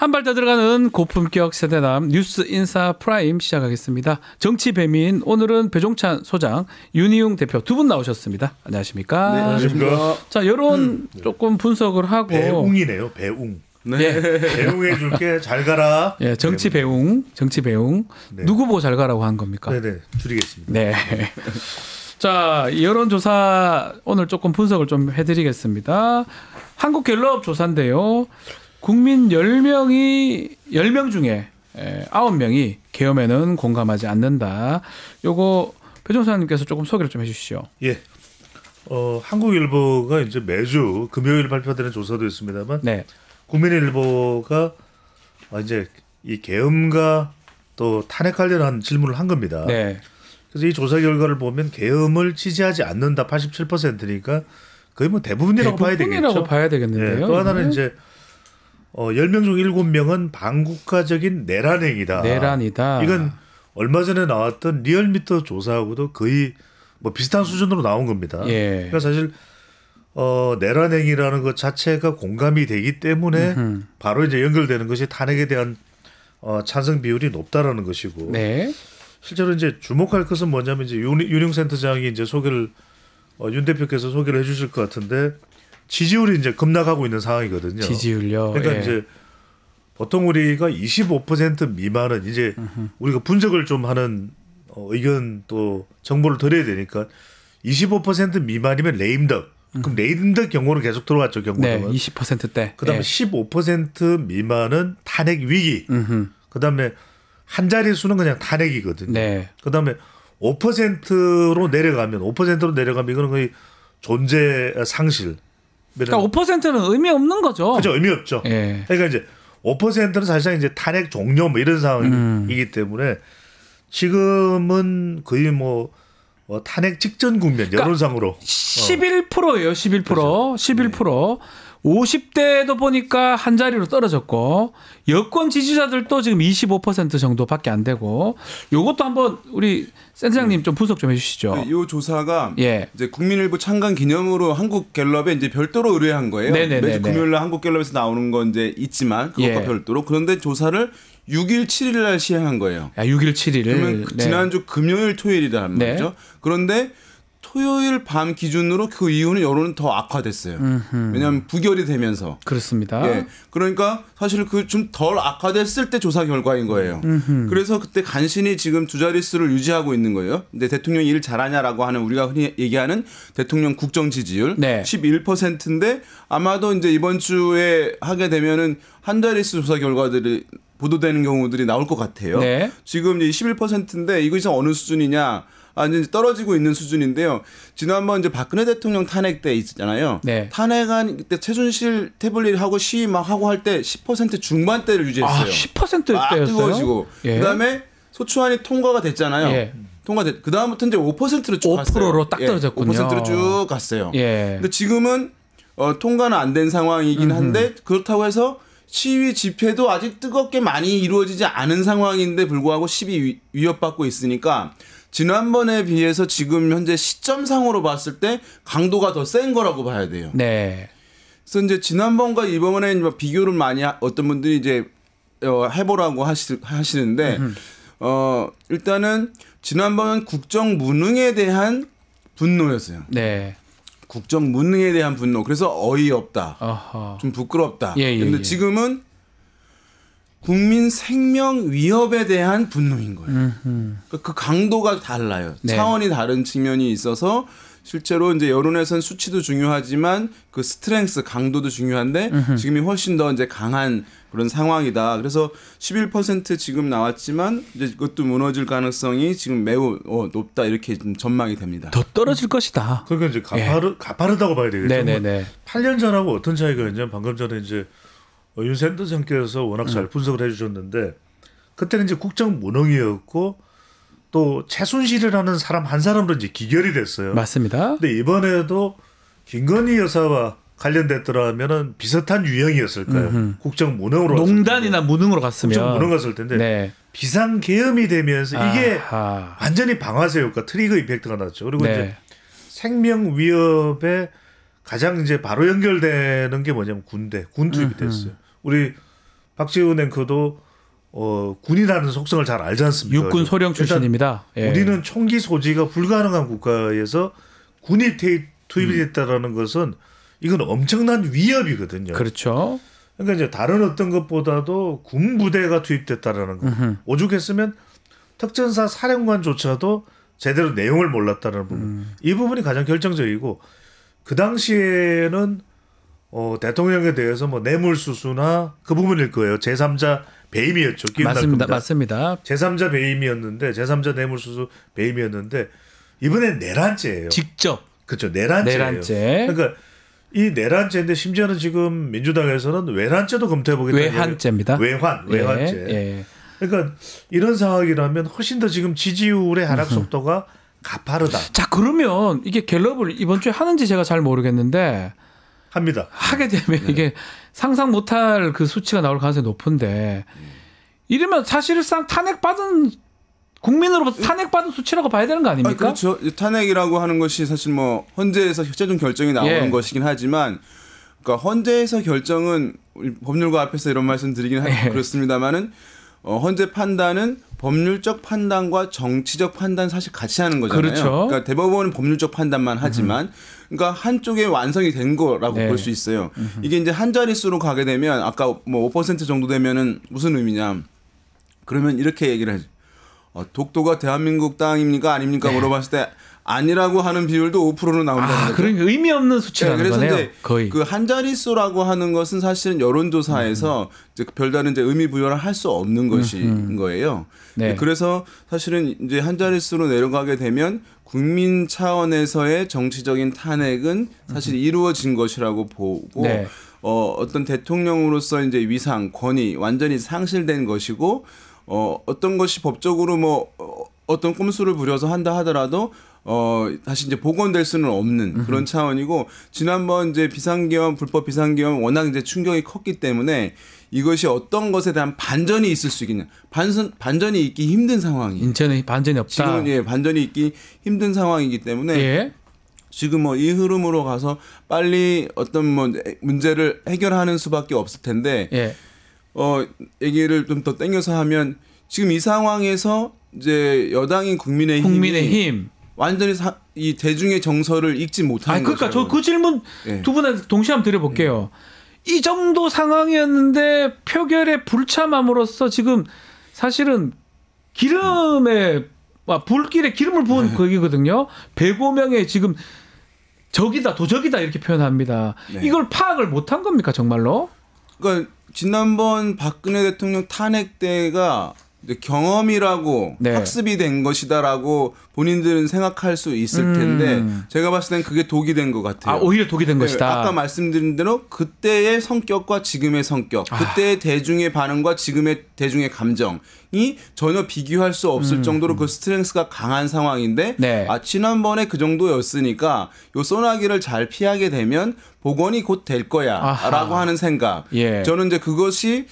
한 발 더 들어가는 고품격 세대남 뉴스 인사 프라임 시작하겠습니다. 정치 배민 오늘은 배종찬 소장, 윤희용 대표 두 분 나오셨습니다. 안녕하십니까? 네, 안녕하십니까? 자, 여론 조금 분석을 하고 배웅이네요. 배웅. 네. 예. 배웅해 줄게. 잘 가라. 예, 정치 배웅. 네. 누구 보고 잘 가라고 한 겁니까? 네네. 줄이겠습니다. 네. 자, 여론조사 오늘 조금 분석을 좀 해드리겠습니다. 한국갤럽 조사인데요. 국민 10명 중에 9명이 계엄에는 공감하지 않는다. 요거 배종사님께서 조금 소개를 좀 해주시죠. 예. 한국일보가 이제 매주 금요일 발표되는 조사도 있습니다만, 네. 국민일보가 이제 이 계엄과 또 탄핵 관련한 질문을 한 겁니다. 네. 그래서 이 조사 결과를 보면 계엄을 지지하지 않는다 87%니까 거의 뭐 대부분이라고 봐야 되겠죠. 대부분이라고 봐야 되겠는데요. 네. 또 하나는 이제 10명 중 7명은 반국가적인 내란행위다. 내란이다. 이건 얼마 전에 나왔던 리얼미터 조사하고도 거의 뭐 비슷한 수준으로 나온 겁니다. 예. 그러니까 사실 내란행위라는 것 자체가 공감이 되기 때문에 바로 이제 연결되는 것이 탄핵에 대한 찬성 비율이 높다라는 것이고. 네. 실제로 이제 주목할 것은 뭐냐면 이제 윤용 센터장이 이제 소개를 윤 대표께서 소개를 해주실 것 같은데 지지율이 이제 급락하고 있는 상황이거든요. 지지율요. 그러니까 예. 이제 보통 우리가 25% 미만은 이제 우리가 분석을 좀 하는 의견 또 정보를 드려야 되니까 25% 미만이면 레임덕. 그럼 레임덕 경고는 계속 들어왔죠. 경고는. 네, 20%대. 그다음에 예. 15% 미만은 탄핵 위기. 그다음에 한 자리 수는 그냥 탄핵이거든요. 네. 그다음에 5%로 내려가면 이거는 거의 존재 상실. 그러니까 5%는 의미 없는 거죠. 그죠, 의미 없죠. 예. 그러니까 이제 5%는 사실상 이제 탄핵 종료 뭐 이런 상황이기 때문에 지금은 거의 뭐 탄핵 직전 국면 여론상으로 11%예요. 11%. 그렇죠. 11%. 50대도 보니까 한 자리로 떨어졌고 여권 지지자들도 지금 25% 정도밖에 안 되고 요것도 한번 우리 센터장님 좀 분석 좀 해주시죠. 네, 이 조사가 예. 이제 국민일보 창간 기념으로 한국갤럽에 이제 별도로 의뢰한 거예요. 네네네네. 매주 금요일날 한국갤럽에서 나오는 건 이제 있지만 그것과 예. 별도로 그런데 조사를 6일, 7일 날 시행한 거예요. 6일, 7일. 그러면 네. 지난주 금요일, 토요일이란 네. 말이죠. 그런데 토요일 밤 기준으로 그 이후는 여론은 더 악화됐어요. 왜냐하면 부결이 되면서. 그렇습니다. 예. 그러니까 사실 그 좀 덜 악화됐을 때 조사 결과인 거예요. 그래서 그때 간신히 지금 두 자릿수를 유지하고 있는 거예요. 근데 대통령이 일 잘하냐라고 하는 우리가 흔히 얘기하는 대통령 국정 지지율 네. 11%인데 아마도 이제 이번 주에 하게 되면은 한 자릿수 조사 결과들이 보도되는 경우들이 나올 것 같아요. 네. 지금 이제 11%인데 이것이 어느 수준이냐? 이제 떨어지고 있는 수준인데요. 지난번 이제 박근혜 대통령 탄핵 때 있었잖아요. 네. 탄핵안 그때 최순실 태블릿 하고 시위 막 하고 할 때 10% 중반대를 유지했어요. 10%대였어요. 뜨거워지고 예. 그다음에 소추안이 통과가 됐잖아요. 예. 그다음부터 이제 5%로 쭉 갔어요. 5%로 딱 떨어졌군요. 5%로 쭉 갔어요. 예. 근데 지금은 통과는 안 된 상황이긴 한데 그렇다고 해서 시위 집회도 아직 뜨겁게 많이 이루어지지 않은 상황인데 불구하고 시위 위협받고 있으니까 지난번에 비해서 지금 현재 시점상으로 봤을 때 강도가 더 센 거라고 봐야 돼요. 네. 그래서 이제 지난번과 이번에 비교를 많이 어떤 분들이 이제 해보라고 하시는데 일단은 지난번은 국정 무능에 대한 분노였어요. 네. 국정 무능에 대한 분노. 그래서 어이없다. 어허. 좀 부끄럽다. 예, 예, 근데 예. 지금은 국민 생명 위협에 대한 분노인 거예요. 그러니까 그 강도가 달라요. 네. 차원이 다른 측면이 있어서 실제로 이제 여론에선 수치도 중요하지만 그 스트렝스 강도도 중요한데 지금이 훨씬 더 이제 강한 그런 상황이다. 그래서 11% 지금 나왔지만 이제 그것도 무너질 가능성이 지금 매우 높다 이렇게 좀 전망이 됩니다. 더 떨어질 것이다. 그러니까 이제 가파르다고 봐야 되겠죠. 네네네. 8년 전하고 어떤 차이가 있냐면 방금 전에 이제 윤 센터장께서 워낙 잘 분석을 해주셨는데 그때는 이제 국정 무능이었고 또 최순실을 하는 사람 한 사람으로 이제 기결이 됐어요. 맞습니다. 근데 이번에도 김건희 여사와 관련됐더라면은 비슷한 유형이었을까요? 국정 무능으로 농단이나 무능으로 갔으면 국정 무능 갔을 텐데 네. 비상 계엄이 되면서 이게 아하. 완전히 방아쇠 효과, 트리거 이펙트가 났죠. 그리고 네. 이제 생명 위협에 가장 이제 바로 연결되는 게 뭐냐면 군 투입이 됐어요. 우리 박지훈 앵커도 군이라는 속성을 잘 알지 않습니까? 육군 소령 출신입니다. 예. 우리는 총기 소지가 불가능한 국가에서 군이 투입이 됐다라는 것은 이건 엄청난 위협이거든요. 그렇죠. 그러니까 이제 다른 어떤 것보다도 군 부대가 투입됐다라는 거. 오죽했으면 특전사 사령관조차도 제대로 내용을 몰랐다는 부분. 이 부분이 가장 결정적이고 그 당시에는 대통령에 대해서 뭐 뇌물수수나 그 부분일 거예요. 제3자 배임이었죠. 맞습니다. 맞습니다. 제3자 배임이었는데 제3자 뇌물수수 배임이었는데 이번엔 내란죄예요. 직접. 그렇죠. 내란죄예요. 내란죄. 그러니까 이 내란죄인데 심지어는 지금 민주당에서는 외란죄도 검토해보겠다. 외환죄입니다. 외환죄. 예. 그러니까 이런 상황이라면 훨씬 더 지금 지지율의 하락 속도가 가파르다. 자, 그러면 이게 갤럽을 이번 주에 하는지 제가 잘 모르겠는데 합니다. 하게 되면 이게 상상 못할 그 수치가 나올 가능성이 높은데 이러면 사실상 탄핵받은 국민으로부터 탄핵받은 수치라고 봐야 되는 거 아닙니까? 그렇죠. 탄핵이라고 하는 것이 사실 뭐 헌재에서 최종 결정이 나오는 것이긴 하지만 그러니까 헌재에서 결정은 법률가 앞에서 이런 말씀 드리긴 그렇습니다만은 헌재 판단은 법률적 판단과 정치적 판단 사실 같이 하는 거잖아요. 그렇죠. 그러니까 대법원은 법률적 판단만 하지만 그러니까 한쪽에 완성이 된 거라고 볼 수 있어요. 이게 이제 한 자릿수로 가게 되면 아까 뭐 5% 정도 되면은 무슨 의미냐? 그러면 이렇게 얘기를 하죠. 독도가 대한민국 땅입니까 아닙니까 물어봤을 때 아니라고 하는 비율도 5%로 나온다는 거죠. 그러니까 의미 없는 수치라는 그래서 거네요. 이제 거의. 그 한 자릿수라고 하는 것은 사실은 여론조사에서 이제 별다른 이제 의미 부여를 할 수 없는 것인 거예요. 네. 그래서 사실은 이제 한 자릿수로 내려가게 되면 국민 차원에서의 정치적인 탄핵은 사실 이루어진 것이라고 보고 네. 어떤 대통령으로서 이제 위상, 권위 완전히 상실된 것이고 어떤 것이 법적으로 뭐 어떤 꼼수를 부려서 한다 하더라도 다시 이제 복원될 수는 없는 그런 차원이고 지난번 이제 비상계엄 불법 비상계엄 워낙 이제 충격이 컸기 때문에 이것이 어떤 것에 대한 반전이 있을 수 있겠냐 반전이 있기 힘든 상황이에요. 인천에 반전이 없다. 지금은 반전이 있기 힘든 상황이기 때문에 지금 뭐 이 흐름으로 가서 빨리 어떤 뭐 문제를 해결하는 수밖에 없을 텐데 얘기를 좀 더 땡겨서 하면 지금 이 상황에서 이제 여당인 국민의힘 완전히 이 대중의 정서를 읽지 못하는 거죠. 그러니까 저 그 질문 두 분한테 동시에 한번 드려볼게요. 이 정도 상황이었는데 표결에 불참함으로써 지금 사실은 불길에 기름을 부은 거기거든요. 105명의 지금 적이다, 도적이다 이렇게 표현합니다. 이걸 파악을 못한 겁니까 정말로? 그러니까 지난번 박근혜 대통령 탄핵 때가 경험이라고 학습이 된 것이다라고 본인들은 생각할 수 있을 텐데 제가 봤을 땐 그게 독이 된 것 같아요. 오히려 독이 된 것이다. 아까 말씀드린 대로 그때의 성격과 지금의 성격, 그때의 대중의 반응과 지금의 대중의 감정이 전혀 비교할 수 없을 정도로 그 스트렝스가 강한 상황인데 지난번에 그 정도였으니까 요 소나기를 잘 피하게 되면 복원이 곧 될 거야라고 하는 생각. 저는 이제 그것이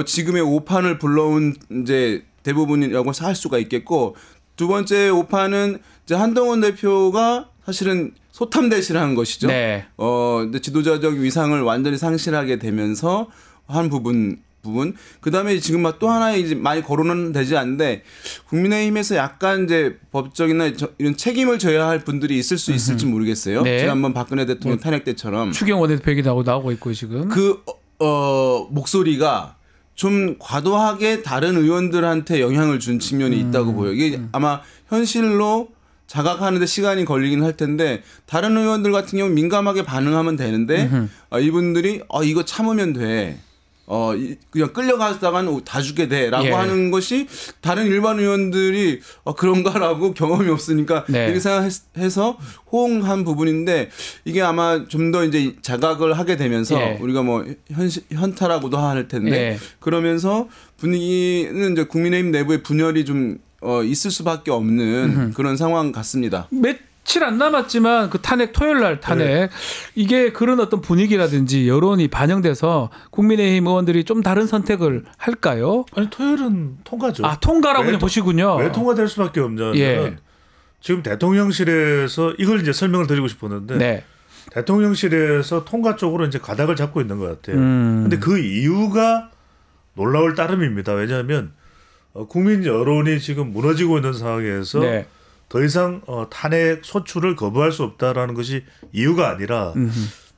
지금의 오판을 불러온 이제 대부분이라고 할 수가 있겠고 두 번째 오판은 이제 한동훈 대표가 사실은 소탐대실한 것이죠. 지도자적 위상을 완전히 상실하게 되면서 한 부분. 그다음에 지금 또 하나 이제 많이 거론은 되지 않는데 국민의힘에서 약간 이제 법적이나 이런 책임을 져야 할 분들이 있을 수 있을지 모르겠어요. 지난번 박근혜 대통령 탄핵 때처럼 추경 원내대표 얘기 나오고 있고 지금 그 목소리가 좀 과도하게 다른 의원들한테 영향을 준 측면이 있다고 보여요. 이게 아마 현실로 자각하는데 시간이 걸리긴 할 텐데 다른 의원들 같은 경우 민감하게 반응하면 되는데 이분들이 이거 참으면 돼. 그냥 끌려가다가는 다 죽게 돼라고 하는 것이 다른 일반 의원들이 그런가라고 경험이 없으니까 이렇게 생각해서 호응한 부분인데 이게 아마 좀 더 이제 자각을 하게 되면서 우리가 뭐 현타라고도 할 텐데 그러면서 분위기는 이제 국민의힘 내부의 분열이 좀 있을 수밖에 없는 그런 상황 같습니다. 며칠 안 남았지만 그 토요일 날 탄핵 이게 그런 어떤 분위기라든지 여론이 반영돼서 국민의힘 의원들이 좀 다른 선택을 할까요? 아니 토요일은 통과죠. 통과라고 그냥 보시군요. 왜 통과될 수밖에 없냐면 지금 대통령실에서 이걸 이제 설명을 드리고 싶었는데 대통령실에서 통과 쪽으로 이제 가닥을 잡고 있는 것 같아요. 근데 그 이유가 놀라울 따름입니다. 왜냐하면 국민 여론이 지금 무너지고 있는 상황에서 네. 더 이상 탄핵 소추를 거부할 수 없다라는 것이 이유가 아니라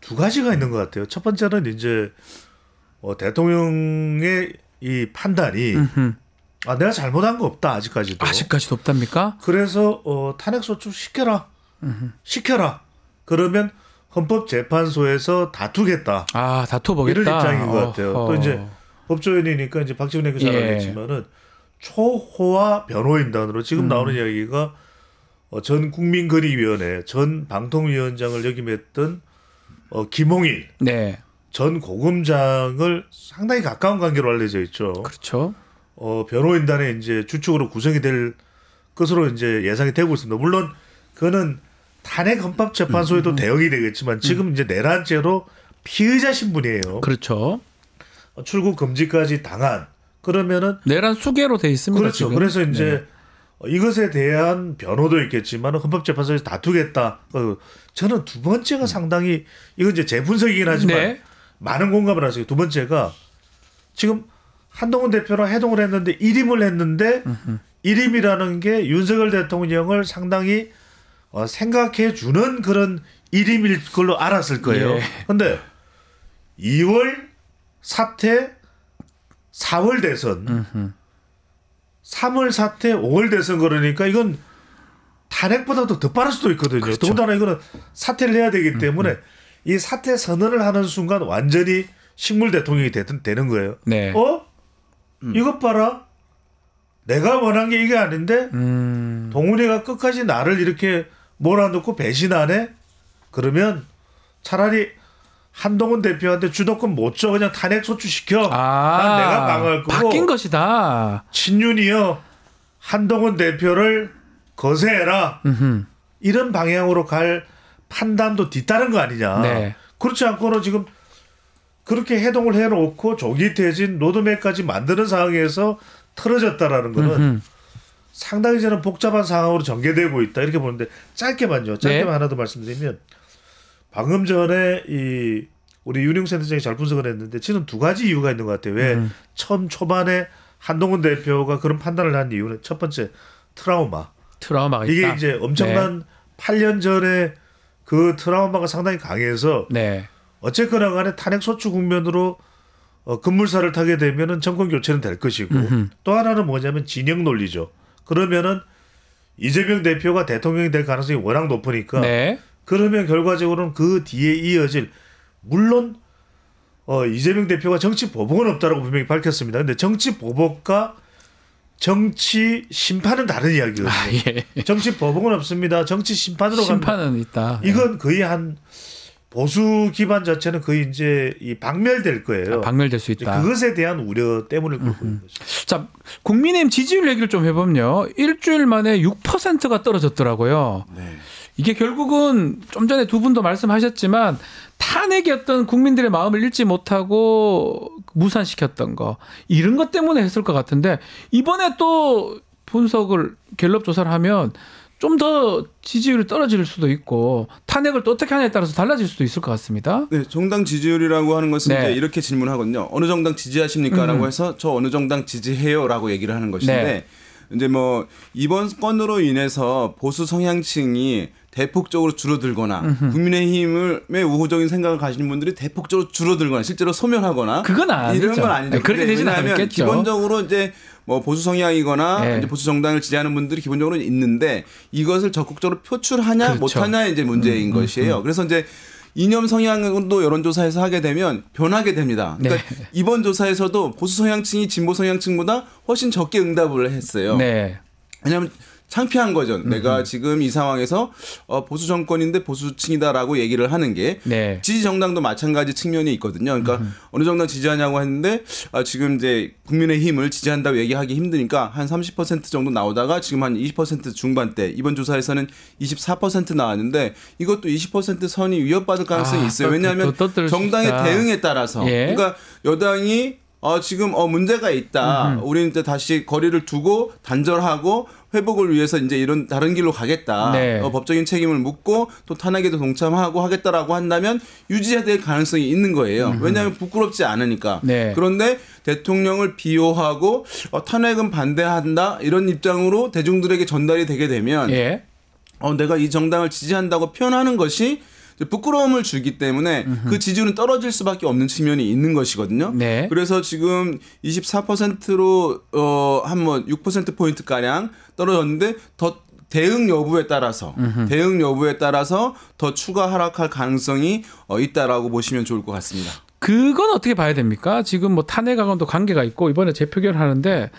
두 가지가 있는 것 같아요. 첫 번째는 이제 대통령의 이 판단이 내가 잘못한 거 없다 아직까지도. 아직까지도 없답니까? 그래서 탄핵 소추 시켜라. 그러면 헌법재판소에서 다투겠다. 다투보겠다. 이런 입장인 것 같아요. 어허. 또 이제 법조인이니까 이제 박지원 교수 잘 알겠지만은 초호화 변호인단으로 지금 나오는 이야기가 전 국민권익위원회 전 방통위원장을 역임했던 김홍일 네. 전 고검장을 상당히 가까운 관계로 알려져 있죠. 그렇죠. 변호인단의 이제 주축으로 구성이 될 것으로 이제 예상이 되고 있습니다. 물론 그거는 탄핵 헌법재판소에도 대응이 되겠지만 지금 이제 내란죄로 피의자 신분이에요. 그렇죠. 출국 금지까지 당한 그러면은 내란 수계로 돼 있습니다. 그렇죠. 지금. 그래서 이제 이것에 대한 변호도 있겠지만 헌법재판소에서 다투겠다. 저는 두 번째가 상당히 이건 이제 제 분석이긴 하지만 네. 많은 공감을 하세요. 두 번째가 지금 한동훈 대표랑 해동을 했는데 일임을 했는데 일임이라는 게 윤석열 대통령을 상당히 생각해 주는 그런 일임일 걸로 알았을 거예요. 그런데 2월 사태, 4월 대선, 3월 사태, 5월 대선 그러니까 이건 탄핵보다도 더 빠를 수도 있거든요. 그렇죠. 더군다나 이거는 사퇴를 해야 되기 때문에 이 사퇴 선언을 하는 순간 완전히 식물 대통령이 되는 거예요. 네. 이것 봐라. 내가 원한 게 이게 아닌데 동훈이가 끝까지 나를 이렇게 몰아넣고 배신하네? 그러면 차라리 한동훈 대표한테 주도권 못 줘. 그냥 탄핵 소추시켜. 난 내가 방어할 거고. 바뀐 것이다. 친윤이여 한동훈 대표를 거세해라. 이런 방향으로 갈 판단도 뒤따른 거 아니냐. 네. 그렇지 않고는 지금 그렇게 해동을 해놓고 조기 퇴진 로드맵까지 만드는 상황에서 틀어졌다라는 거는 상당히 저는 복잡한 상황으로 전개되고 있다 이렇게 보는데 짧게만 하나 더 말씀드리면 방금 전에 우리 윤영 센터장이 잘 분석을 했는데 저는 두 가지 이유가 있는 것 같아요. 왜 처음 초반에 한동훈 대표가 그런 판단을 한 이유는 첫 번째 트라우마가 있다. 이게 이제 엄청난 8년 전에 그 트라우마가 상당히 강해서 어쨌거나 간에 탄핵 소추 국면으로 급물살을 타게 되면은 정권 교체는 될 것이고 또 하나는 뭐냐면 진영 논리죠. 그러면은 이재명 대표가 대통령이 될 가능성이 워낙 높으니까 그러면 결과적으로는 그 뒤에 이어질 물론 이재명 대표가 정치 보복은 없다라고 분명히 밝혔습니다. 근데 정치 보복과 정치 심판은 다른 이야기거든요. 정치 보복은 없습니다. 정치 심판으로 심판은 있다. 이건 거의 한 보수 기반 자체는 거의 이제 박멸될 거예요. 박멸될 수 있다. 그것에 대한 우려 때문을 그렇고 있는 거죠. 자, 국민의힘 지지율 얘기를 좀 해보면요. 일주일 만에 6%가 떨어졌더라고요. 이게 결국은 좀 전에 두 분도 말씀하셨지만 탄핵이 어떤 국민들의 마음을 읽지 못하고 무산시켰던 거 이런 것 때문에 했을 것 같은데 이번에 또 분석을 갤럽 조사를 하면 좀 더 지지율이 떨어질 수도 있고 탄핵을 또 어떻게 하냐에 따라서 달라질 수도 있을 것 같습니다. 네, 정당 지지율이라고 하는 것은 이제 이렇게 질문하거든요. 어느 정당 지지하십니까라고 해서 저 어느 정당 지지해요라고 얘기를 하는 것인데 이제 뭐 이번 건으로 인해서 보수 성향층이 대폭적으로 줄어들거나 국민의힘의 우호적인 생각을 가지는 분들이 대폭적으로 줄어들거나 실제로 소멸하거나 그건 아니죠. 이런 건 아니죠. 그렇게 되지는 않겠죠. 기본적으로 이제 뭐 보수 성향이거나 이제 보수 정당을 지지하는 분들이 기본적으로 있는데 이것을 적극적으로 표출하냐 못하냐 이제 문제인 것이에요. 그래서 이제 이념 성향도 여론조사에서 하게 되면 변하게 됩니다. 그러니까 이번 조사에서도 보수 성향층이 진보 성향층보다 훨씬 적게 응답을 했어요. 왜냐하면 창피한 거죠. 내가 지금 이 상황에서 보수 정권인데 보수층이다라고 얘기를 하는 게 지지 정당도 마찬가지 측면이 있거든요. 그러니까 어느 정당 지지하냐고 했는데 지금 이제 국민의힘을 지지한다고 얘기하기 힘드니까 한 30% 정도 나오다가 지금 한 20% 중반대 이번 조사에서는 24% 나왔는데 이것도 20% 선이 위협받을 가능성이 있어요. 왜냐하면 정당의 대응에 따라서 그러니까 여당이 지금 문제가 있다. 우리는 이제 다시 거리를 두고 단절하고 회복을 위해서 이제 이런 다른 길로 가겠다. 네. 법적인 책임을 묻고 또 탄핵에도 동참하고 하겠다라고 한다면 유지해야 될 가능성이 있는 거예요. 왜냐하면 부끄럽지 않으니까. 네. 그런데 대통령을 비호하고 탄핵은 반대한다 이런 입장으로 대중들에게 전달이 되게 되면 예. 내가 이 정당을 지지한다고 표현하는 것이 부끄러움을 주기 때문에 그 지지율은 떨어질 수밖에 없는 측면이 있는 것이거든요. 네. 그래서 지금 24%로 한 뭐 6% 포인트 가량 떨어졌는데 더 대응 여부에 따라서 더 추가 하락할 가능성이 있다라고 보시면 좋을 것 같습니다. 그건 어떻게 봐야 됩니까? 지금 뭐 탄핵하고도 관계가 있고 이번에 재표결하는데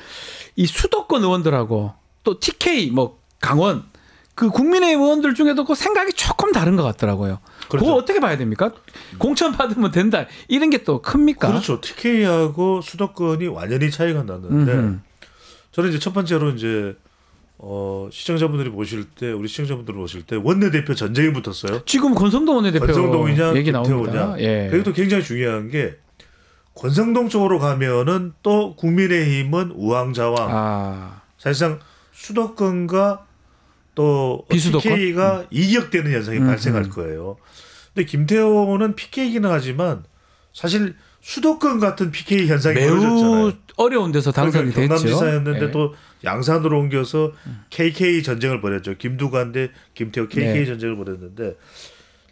이 수도권 의원들하고 또 TK 뭐 강원 그 국민의힘 의원들 중에도 그 생각이 조금 다른 것 같더라고요. 그렇죠. 그거 어떻게 봐야 됩니까? 공천 받으면 된다. 이런 게 또 큽니까? 그렇죠. TK하고 수도권이 완전히 차이가 났는데 저는 이제 첫 번째로 이제 시청자분들이 보실 때 우리 시청자분들 보실 때 원내대표 전쟁이 붙었어요. 지금 권성동 원내대표 권성동이냐 얘기 김태호냐. 나옵니다. 예. 그것도 굉장히 중요한 게 권성동 쪽으로 가면은 또 국민의힘은 우왕좌왕. 사실상 수도권과 또 비수도권? PK가 이격되는 현상이 발생할 거예요. 근데 김태호는 PK이긴 하지만 사실 수도권 같은 PK 현상이 매우 벌어졌잖아요. 어려운 데서 당선이 그러니까 됐죠. 경남지사였는데 예. 또 양산으로 옮겨서 KK 전쟁을 벌였죠. 김두관 대 김태호 KK 네. 전쟁을 벌였는데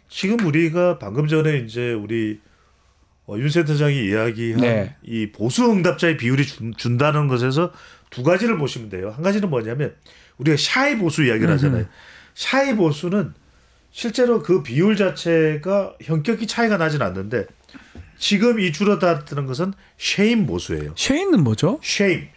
지금 우리가 방금 전에 이제 우리 윤 센터장이 이야기한 네. 이 보수 응답자의 비율이 준다는 것에서 두 가지를 보시면 돼요. 한 가지는 뭐냐면 우리가 샤이 보수 이야기를 하잖아요. 샤이 보수는 실제로 그 비율 자체가 현격히 차이가 나진 않는데 지금 이 줄어들었다는 것은 쉐임 보수예요. 쉐임은 뭐죠? 쉐임.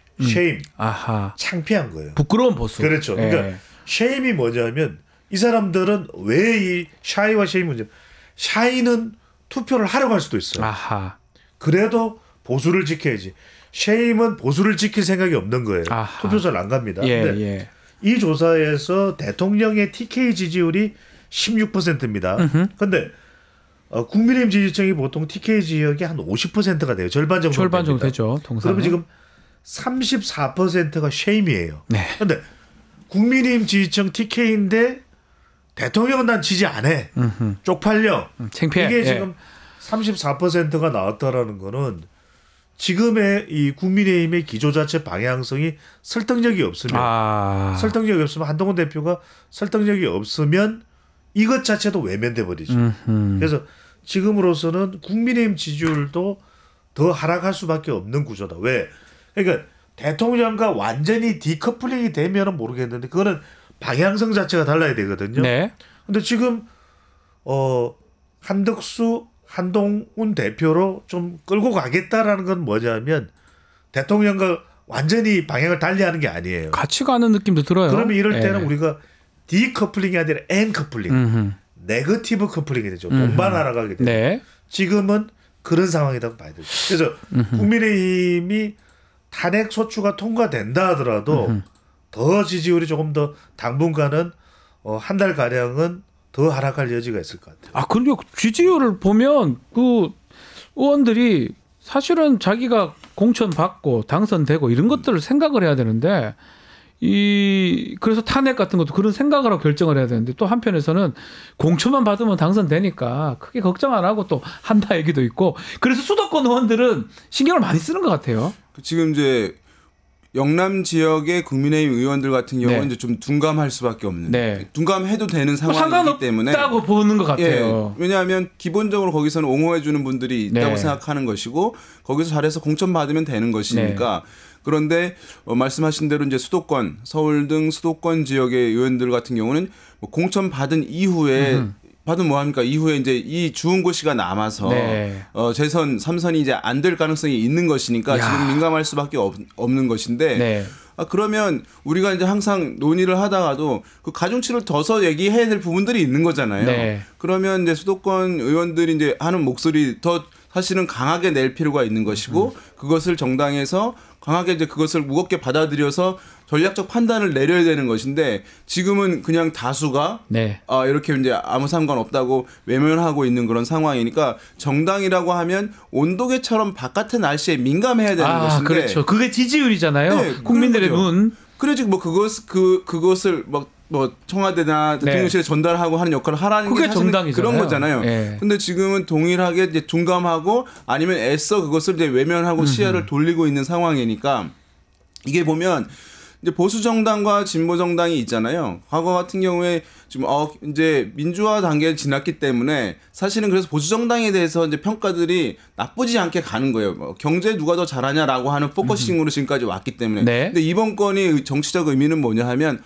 아하. 창피한 거예요. 부끄러운 보수. 그렇죠. 예. 그러니까 쉐임이 뭐냐면 이 사람들은 왜 이 샤이와 쉐임 문제? 샤이는 투표를 하려고 할 수도 있어요. 아하. 그래도 보수를 지켜야지. 쉐임은 보수를 지킬 생각이 없는 거예요. 아하. 투표소를 안 갑니다. 예, 근데 예. 이 조사에서 대통령의 TK 지지율이 16%입니다. 그런데 국민의힘 지지층이 보통 TK 지역이 한 50%가 돼요. 절반 정도. 절반 정도 되죠. 통상. 그러면 지금 34%가 쉐임이에요. 네. 그런데 국민의힘 지지층 TK인데 대통령은 난 지지 안 해. 쪽팔려. 창피해. 이게 예. 지금 34%가 나왔다라는 거는 지금의 이 국민의힘의 기조 자체 방향성이 설득력이 없으면 설득력이 없으면 한동훈 대표가 설득력이 없으면 이것 자체도 외면돼 버리죠. 그래서 지금으로서는 국민의힘 지지율도 더 하락할 수밖에 없는 구조다. 왜? 그러니까 대통령과 완전히 디커플링이 되면은 모르겠는데 그거는 방향성 자체가 달라야 되거든요. 네. 근데 지금 한덕수 한동훈 대표로 좀 끌고 가겠다라는 건 뭐냐면 대통령과 완전히 방향을 달리하는 게 아니에요. 같이 가는 느낌도 들어요. 그러면 이럴 때는 예. 우리가 디커플링이 아니라 엔커플링, 네거티브 커플링이 되죠. 동반 날아가게 돼요. 네. 지금은 그런 상황이라고 봐야 되죠. 그래서 국민의힘이 탄핵 소추가 통과된다 하더라도 더 지지율이 조금 더 당분간은 한 달 가량은 더 하락할 여지가 있을 것 같아요. 그리고 지지율을 보면 그 의원들이 사실은 자기가 공천 받고 당선되고 이런 것들을 생각을 해야 되는데 그래서 탄핵 같은 것도 그런 생각을 하고 결정을 해야 되는데 또 한편에서는 공천만 받으면 당선되니까 크게 걱정 안 하고 또 한다 얘기도 있고 그래서 수도권 의원들은 신경을 많이 쓰는 것 같아요. 지금 이제 영남 지역의 국민의힘 의원들 같은 경우는 네. 이제 좀 둔감할 수밖에 없는. 네. 둔감해도 되는 상황이기 때문에. 상관없다고 보는 것 같아요. 예, 왜냐하면 기본적으로 거기서는 옹호해 주는 분들이 있다고 네. 생각하는 것이고 거기서 잘해서 공천 받으면 되는 것이니까. 그런데 말씀하신 대로 이제 수도권, 서울 등 수도권 지역의 의원들 같은 경우는 뭐 공천 받은 이후에 받으면 뭐합니까? 이후에 이제 이 주은고시가 남아서 네. 재선 3선이 이제 안 될 가능성이 있는 것이니까 지금 민감할 수밖에 없는 것인데 네. 그러면 우리가 이제 항상 논의를 하다가도 그 가중치를 둬서 얘기해야 될 부분들이 있는 거잖아요. 네. 그러면 이제 수도권 의원들이 이제 하는 목소리 더 사실은 강하게 낼 필요가 있는 것이고 그것을 정당에서 강하게 이제 그것을 무겁게 받아들여서 전략적 판단을 내려야 되는 것인데 지금은 그냥 다수가 네. 이렇게 이제 아무 상관없다고 외면하고 있는 그런 상황이니까 정당이라고 하면 온도계처럼 바깥의 날씨에 민감해야 되는 것인데 그렇죠. 그게 지지율이잖아요. 네, 국민들의 눈. 그래지 뭐 그것을 뭐 청와대나 대통령실에 전달하고 하는 역할을 하라는 게 사실은 정당이잖아요. 그런 거잖아요. 예. 근데 지금은 동일하게 이제 둔감하고 아니면 애써 그것을 이제 외면하고 시야를 돌리고 있는 상황이니까 이게 보면 이제 보수 정당과 진보 정당이 있잖아요. 과거 같은 경우에 지금 이제 민주화 단계를 지났기 때문에 사실은 그래서 보수 정당에 대해서 이제 평가들이 나쁘지 않게 가는 거예요. 뭐 경제 누가 더 잘하냐라고 하는 포커싱으로 지금까지 왔기 때문에. 네. 근데 이번 건이 정치적 의미는 뭐냐 하면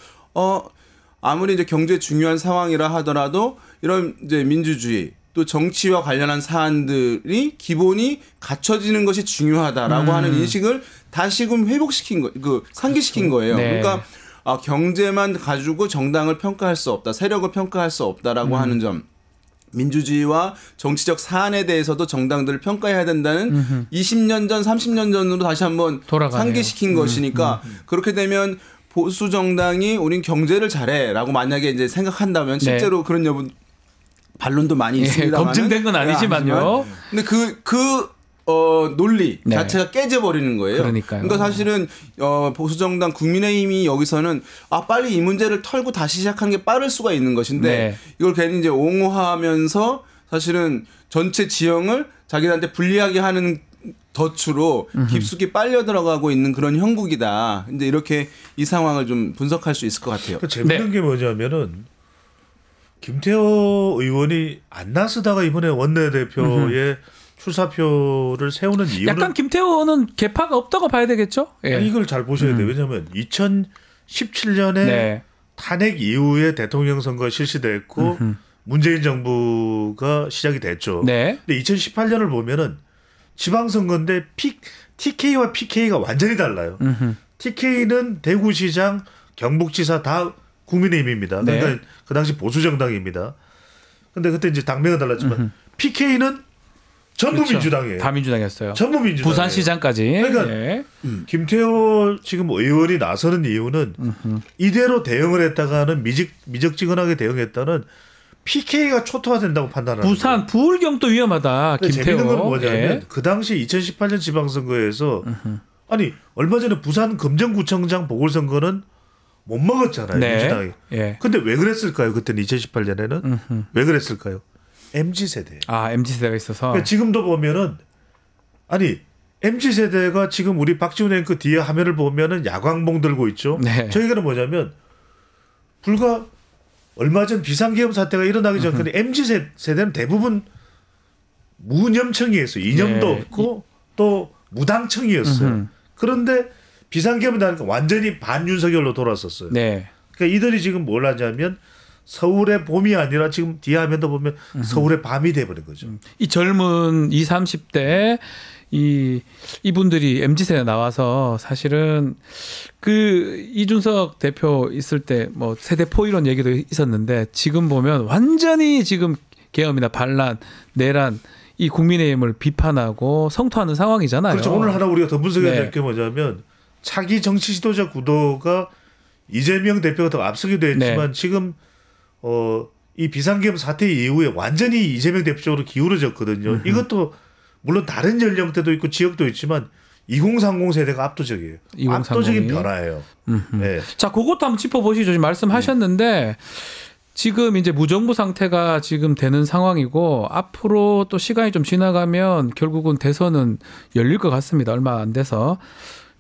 아무리 이제 경제 중요한 상황이라 하더라도 이런 이제 민주주의 또 정치와 관련한 사안들이 기본이 갖춰지는 것이 중요하다라고 하는 인식을 다시금 회복시킨 상기시킨 거예요. 네. 그러니까 경제만 가지고 정당을 평가할 수 없다, 세력을 평가할 수 없다라고 하는 점. 민주주의와 정치적 사안에 대해서도 정당들을 평가해야 된다는 20년 전, 30년 전으로 다시 한번 상기시킨 것이니까 그렇게 되면 보수 정당이 우린 경제를 잘해라고 만약에 이제 생각한다면 실제로 그런 반론도 많이 있습니다만 검증된 건 아니지만요. 근데 논리 자체가 깨져버리는 거예요. 그러니까요. 그러니까 사실은 보수 정당 국민의힘이 여기서는 빨리 이 문제를 털고 다시 시작하는 게 빠를 수가 있는 것인데 이걸 괜히 이제 옹호하면서 사실은 전체 지형을 자기들한테 불리하게 하는 덫으로 깊숙이 빨려 들어가고 있는 그런 형국이다. 이제 이렇게 이 상황을 좀 분석할 수 있을 것 같아요. 재밌는 게 뭐냐면은 김태호 의원이 안 나서다가 이번에 원내대표의 출사표를 세우는 이유는 약간 김태호는 개파가 없다고 봐야 되겠죠? 예. 아니, 이걸 잘 보셔야 돼요. 왜냐하면 2017년에 탄핵 이후에 대통령 선거가 실시됐고 문재인 정부가 시작이 됐죠. 네. 근데 2018년을 보면은 지방선거인데 TK와 PK가 완전히 달라요. TK는 대구시장, 경북지사 다 국민의힘입니다. 그러니까 그 당시 보수정당입니다. 근데 그때 이제 당명은 달랐지만 PK는 전부 민주당이에요. 다 민주당이었어요. 전부 민주당. 부산시장까지. 그러니까 김태호 지금 의원이 나서는 이유는 이대로 대응을 했다가는 미적지근하게 대응했다는 PK가 초토화된다고 판단하는 부산 부울경도 위험하다. 김태호. 재밌는 건 뭐냐면 그 당시 2018년 지방선거에서 아니 얼마 전에 부산 금정구청장 보궐선거는 못 먹었잖아요. 민주당이. 근데 왜 그랬을까요? 그때는 2018년에는 왜 그랬을까요? MZ세대예요. MZ세대가 있어서. 그러니까 지금도 보면은 아니 MZ세대가 지금 우리 박지원 앵커 뒤에 화면을 보면은 야광봉 들고 있죠. 저희가 뭐냐면 불과 얼마 전 비상계엄 사태가 일어나기 전까지 MZ세대는 대부분 무념청이었어요. 이념도 없고 또 무당청이었어요. 그런데 비상계엄이 나니까 완전히 반윤석열로 돌아섰어요. 그러니까 이들이 지금 뭘 하냐면 서울의 봄이 아니라 지금 뒤에 화면도 보면 서울의 밤이 돼버린 거죠. 이 젊은 20, 30대 이분들이 MZ세대 나와서 사실은 그 이준석 대표 있을 때 뭐 세대포 이런 얘기도 있었는데 지금 보면 완전히 지금 계엄이나 반란, 내란 이 국민의힘을 비판하고 성토하는 상황이잖아요. 그렇죠. 오늘 하나 우리가 더 분석해야 될 게 뭐냐면 차기 정치 지도자 구도가 이재명 대표가 더 앞서기도 했지만 지금 이 비상계엄 사태 이후에 완전히 이재명 대표 쪽으로 기울어졌거든요. 이것도 물론 다른 연령대도 있고 지역도 있지만 2030 세대가 압도적이에요. 2030이. 압도적인 변화예요. 자, 그것도 한번 짚어보시죠. 지금 말씀하셨는데 지금 이제 무정부 상태가 지금 되는 상황이고 앞으로 또 시간이 좀 지나가면 결국은 대선은 열릴 것 같습니다. 얼마 안 돼서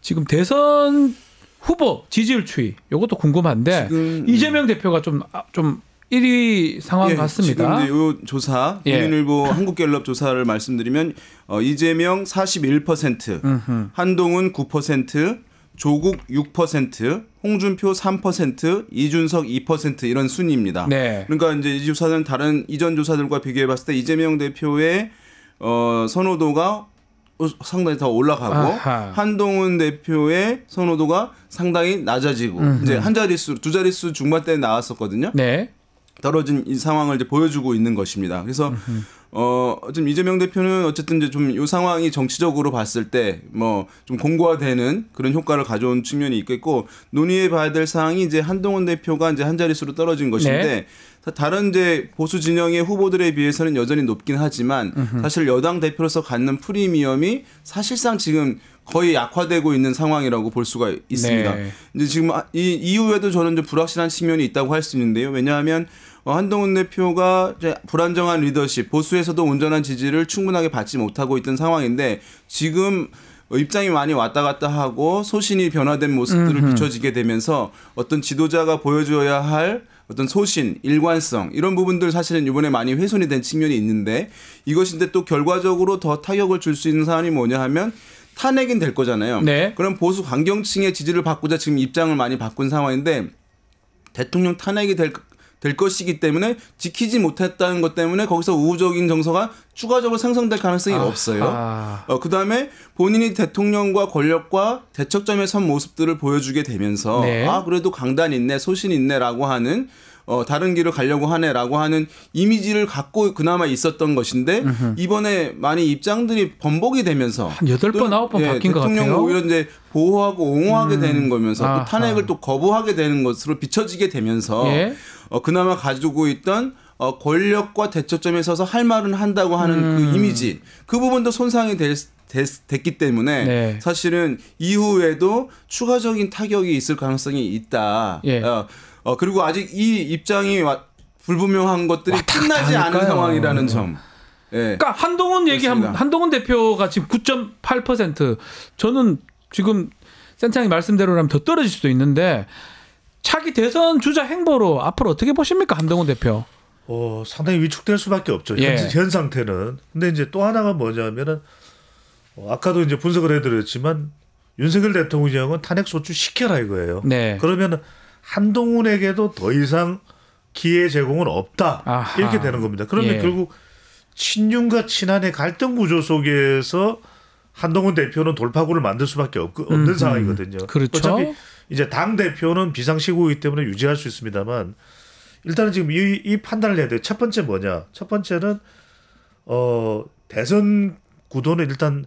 지금 대선 후보 지지율 추이 이것도 궁금한데 지금, 이재명 대표가 좀 1위 상황 같습니다. 지금 이 조사 국민일보 한국갤럽 조사를 말씀드리면 이재명 41%, 한동훈 9%, 조국 6%, 홍준표 3%, 이준석 2% 이런 순위입니다. 그러니까 이제 이 조사는 다른 이전 조사들과 비교해 봤을 때 이재명 대표의 선호도가 상당히 더 올라가고 한동훈 대표의 선호도가 상당히 낮아지고 이제 한 자릿수, 두 자릿수 중반대에 나왔었거든요. 떨어진 이 상황을 이제 보여주고 있는 것입니다. 그래서 지금 이재명 대표는 어쨌든 이제 좀 이 상황이 정치적으로 봤을 때 뭐 좀 공고화되는 그런 효과를 가져온 측면이 있겠고 논의해 봐야 될 사항이 이제 한동훈 대표가 이제 한 자릿수로 떨어진 것인데 네. 다른 이제 보수 진영의 후보들에 비해서는 여전히 높긴 하지만 사실 여당 대표로서 갖는 프리미엄이 사실상 지금 거의 약화되고 있는 상황이라고 볼 수가 있습니다. 네. 이제 지금 이 이후에도 저는 좀 불확실한 측면이 있다고 할 수 있는데요. 왜냐하면 한동훈 대표가 이제 불안정한 리더십, 보수에서도 온전한 지지를 충분하게 받지 못하고 있던 상황인데 지금 입장이 많이 왔다 갔다 하고 소신이 변화된 모습들을 비춰지게 되면서 어떤 지도자가 보여줘야 할 어떤 소신, 일관성 이런 부분들 사실은 이번에 많이 훼손이 된 측면이 있는데 이것인데 또 결과적으로 더 타격을 줄 수 있는 사안이 뭐냐 하면 탄핵은 될 거잖아요. 네. 그럼 보수 강경층의 지지를 바꾸자 지금 입장을 많이 바꾼 상황인데 대통령 탄핵이 될 것이기 때문에 지키지 못했다는 것 때문에 거기서 우호적인 정서가 추가적으로 생성될 가능성이 없어요. 그다음에 본인이 대통령과 권력과 대척점에 선 모습들을 보여주게 되면서 네. 그래도 강단 있네, 소신 있네라고 하는 다른 길을 가려고 하네라고 하는 이미지를 갖고 그나마 있었던 것인데 이번에 많이 입장들이 번복이 되면서 한 8번, 9번 바뀐 것 같아요. 대통령 오히려 이제 보호하고 옹호하게 되는 거면서 아하. 또 탄핵을 또 거부하게 되는 것으로 비춰지게 되면서 예. 그나마 가지고 있던 권력과 대척점에 서서 할 말은 한다고 하는 그 이미지 그 부분도 손상이 됐기 때문에 네. 사실은 이후에도 추가적인 타격이 있을 가능성이 있다. 예. 그리고 아직 이 입장이 불분명한 것들이 왔다 끝나지 갔다 않은 하니까요. 상황이라는 점. 예. 그러니까 한동훈 얘기하면 그렇습니다. 한동훈 대표가 지금 9.8% 저는 지금 센터장님 말씀대로라면 더 떨어질 수도 있는데 차기 대선 주자 행보로 앞으로 어떻게 보십니까 한동훈 대표? 상당히 위축될 수밖에 없죠. 예. 현 상태는. 근데 이제 또 하나가 뭐냐면은 아까도 이제 분석을 해드렸지만 윤석열 대통령은 탄핵 소추 시켜라 이거예요. 네. 그러면 한동훈에게도 더 이상 기회 제공은 없다. 아하. 이렇게 되는 겁니다. 그러면 예. 결국 친윤과 친한의 갈등 구조 속에서 한동훈 대표는 돌파구를 만들 수밖에 없는 상황이거든요. 그렇죠. 어차피 이제 당 대표는 비상시국이기 때문에 유지할 수 있습니다만 일단은 지금 이 판단을 해야 돼요. 첫 번째 뭐냐? 첫 번째는 대선 구도는 일단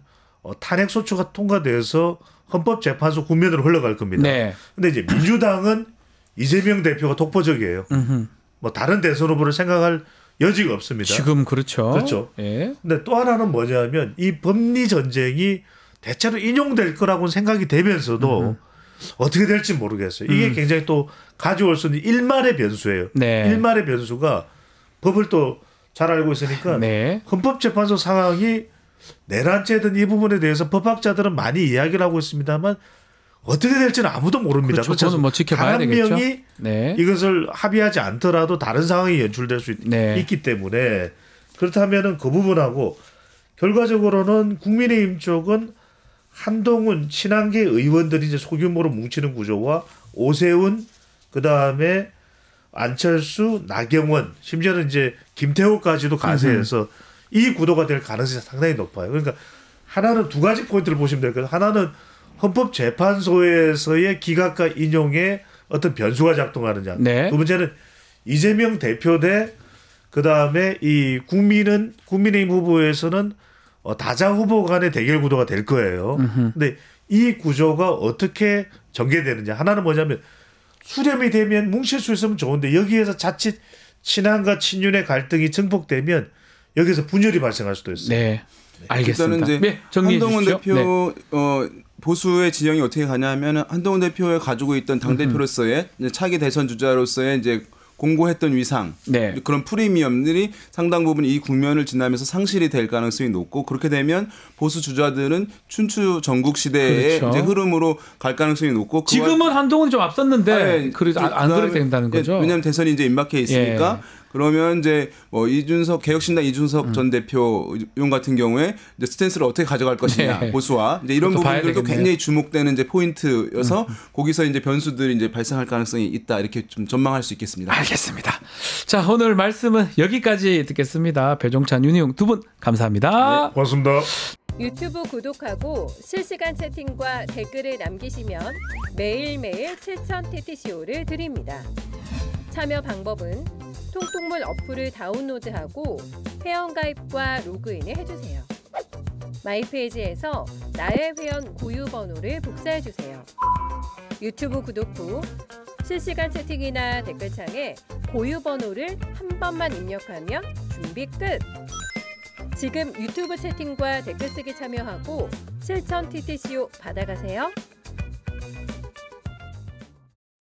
탄핵 소추가 통과돼서 헌법재판소 국면으로 흘러갈 겁니다. 네. 근데 이제 민주당은 이재명 대표가 독보적이에요. 뭐 다른 대선 후보를 생각할 여지가 없습니다. 지금 그렇죠. 그렇죠. 예. 근데 또 하나는 뭐냐면 이 법리 전쟁이 대체로 인용될 거라고 생각이 되면서도 어떻게 될지 모르겠어요. 이게 굉장히 또 가져올 수 있는 일말의 변수예요. 네. 일말의 변수가 법을 또 잘 알고 있으니까 네. 헌법재판소 상황이 내란죄든 이 부분에 대해서 법학자들은 많이 이야기를 하고 있습니다만 어떻게 될지는 아무도 모릅니다. 그렇죠. 그거는 뭐 지켜봐야 되겠죠. 단 한 명이 네. 이것을 합의하지 않더라도 다른 상황이 연출될 수 네. 있기 때문에 그렇다면은 그 부분하고 결과적으로는 국민의힘 쪽은 한동훈 친한계 의원들이 이제 소규모로 뭉치는 구조와 오세훈 그다음에 안철수, 나경원, 심지어는 이제 김태호까지도 가세해서 이 구도가 될 가능성이 상당히 높아요. 그러니까 하나는 두 가지 포인트를 보시면 될 거예요. 하나는 헌법재판소에서의 기각과 인용에 어떤 변수가 작동하느냐. 네. 두 번째는 이재명 대표 대 그다음에 이 국민의힘 후보에서는 다자 후보 간의 대결 구도가 될 거예요. 근데 이 구조가 어떻게 전개되느냐. 하나는 뭐냐면 수렴이 되면 뭉칠 수 있으면 좋은데 여기에서 자칫 친한과 친윤의 갈등이 증폭되면 여기서 분열이 발생할 수도 있어요. 네. 알겠습니다. 일단은 이제 네, 정리해 한동훈 주십시오. 대표 보수의 진영이 어떻게 가냐면 한동훈 대표가 가지고 있던 당 대표로서의 차기 대선 주자로서의 이제 공고했던 위상 네. 그런 프리미엄들이 상당 부분 이 국면을 지나면서 상실이 될 가능성이 높고 그렇게 되면 보수 주자들은 춘추 전국 시대의 그렇죠. 이제 흐름으로 갈 가능성이 높고 지금은 한동훈이 좀 앞섰는데 그래도 안 그렇게 된다는 거죠. 왜냐하면 대선이 이제 임박해 있으니까. 예. 그러면 이제 뭐 개혁신당 이준석 전 대표 용 같은 경우에 이제 스탠스를 어떻게 가져갈 것이냐 네. 보수와 이제 이런 그것도 봐야 부분들도 되겠네요. 굉장히 주목되는 이제 포인트여서 거기서 이제 변수들이 이제 발생할 가능성이 있다 이렇게 좀 전망할 수 있겠습니다. 알겠습니다. 자, 오늘 말씀은 여기까지 듣겠습니다. 배종찬, 윤희용 두 분 감사합니다. 네, 고맙습니다. 유튜브 구독하고 실시간 채팅과 댓글을 남기시면 매일매일 7,000 TTCO를 드립니다. 참여 방법은 통통물 어플을 다운로드하고 회원가입과 로그인을 해주세요. 마이페이지에서 나의 회원 고유 번호를 복사해주세요. 유튜브 구독 후 실시간 채팅이나 댓글창에 고유 번호를 한 번만 입력하면 준비 끝! 지금 유튜브 채팅과 댓글 쓰기 참여하고 실천 TTCO 받아가세요.